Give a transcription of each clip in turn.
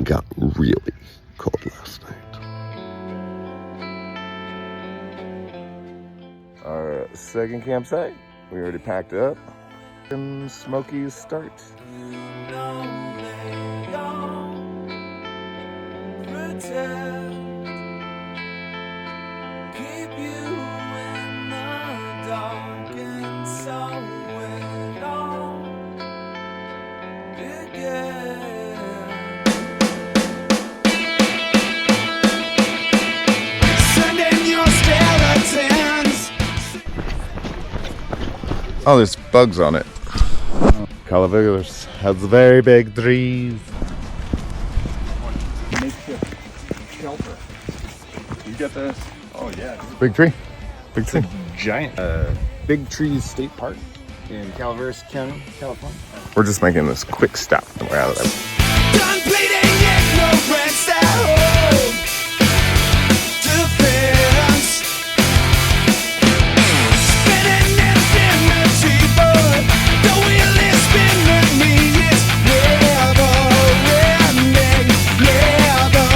got really cold last night. Our second campsite, we already packed up. And Smokies start. Oh, there's bugs on it. Calavigilus has very big trees. Makeshift shelter. You get this? Oh yeah. Big tree. Big tree. Giant. Big Trees State Park in Calaveras County, California. We're just making this quick stop and we're out of there. Done bleeding ignorance that hold defense. Spinning infinity, but the wheel is spinning me. It's never ending, never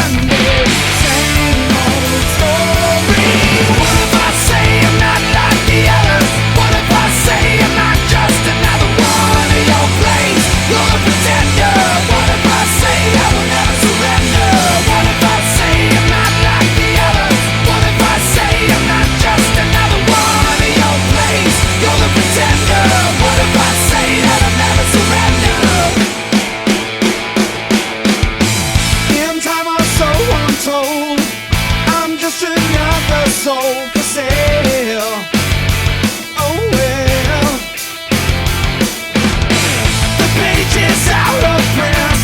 ending. Same old story. What if I say I'm not like the others? What if I say I'm not just another one of your plays? You're a pretender. What if I say I will never surrender? What if I say I'm not like the others? What if I say I'm not just another one of your plays? You're the pretender. What if I say that I'll never surrender? In time or so untold, I'm just another soul for sale. Oh well, the page is out of print.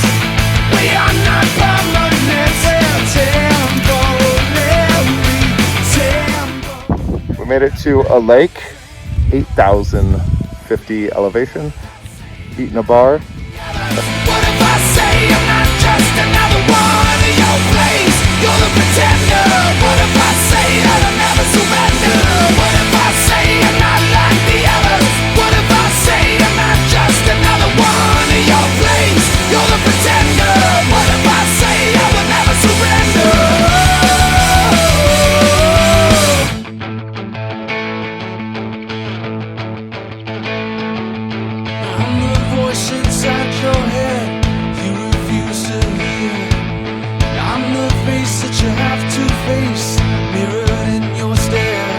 We are not permanent. Temporary. We made it to a lake, 8,050 elevation, eating a bar. What if I say I'm not just another one of your plays? You're the pretender. What if I say that I'll never surrender? What if I say I'm not like the others? What if I say I'm not just another one of your plays? You're the pretender. What if I say I will never surrender? I'm the voice inside your head you refuse to hear. I'm the face that you have to face, mirrored in your stare.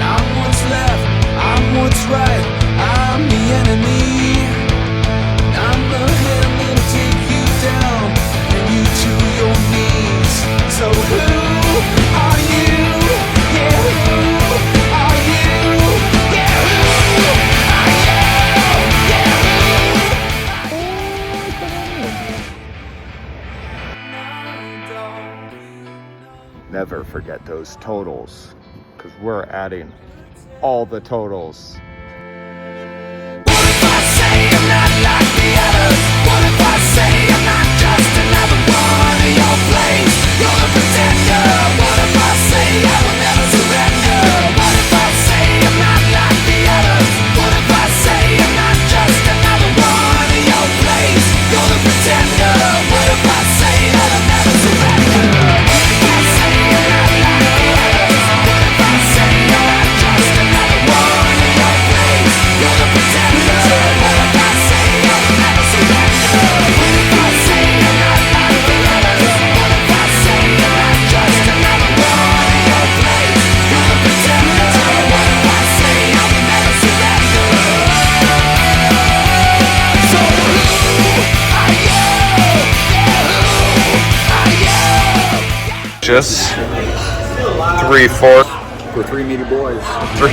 I'm what's left, I'm what's right, I'm the enemy. I'm the hand that'll take you down, bring you to your knees. So who are you? Yeah, who are you? Yeah, who are you? Yeah, Never forget those totals, because we're adding all the totals. What if I say I'm not like the others? What if I say I'm not just another one of your plays? You're the pretender. What if I say I will never surrender? What if I say I'm not like the others? What if I say I'm not just another one of your plays? You're the pretender. What if I say that I'll never surrender? What if I say I'm not like the others? What if I say I'm not just another one of your plays? You're the pretender. What if I say I will never surrender? What if I say I'm not like the others? What if I say I'm not just another one of your plays? You're the pretender. What if I say I will never surrender? So who are you? Yeah, who are you? Just 3, 4, For 3 meaty boys. 3.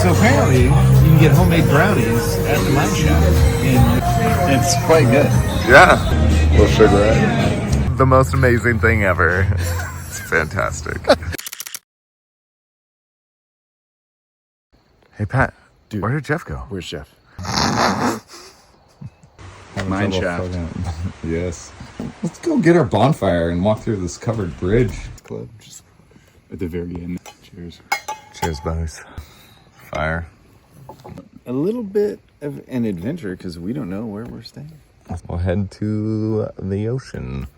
So apparently, you can get homemade brownies at the mine shop, and it's quite good. Yeah. A little sugar, right? The most amazing thing ever. It's fantastic. Hey, Pat. Dude. Where did Jeff go? Where's Jeff? Mine shaft. Yes. Let's go get our bonfire and walk through this covered bridge. Club, just at the very end. Cheers. Cheers, buddies. Fire. A little bit of an adventure because we don't know where we're staying. We'll head to the ocean.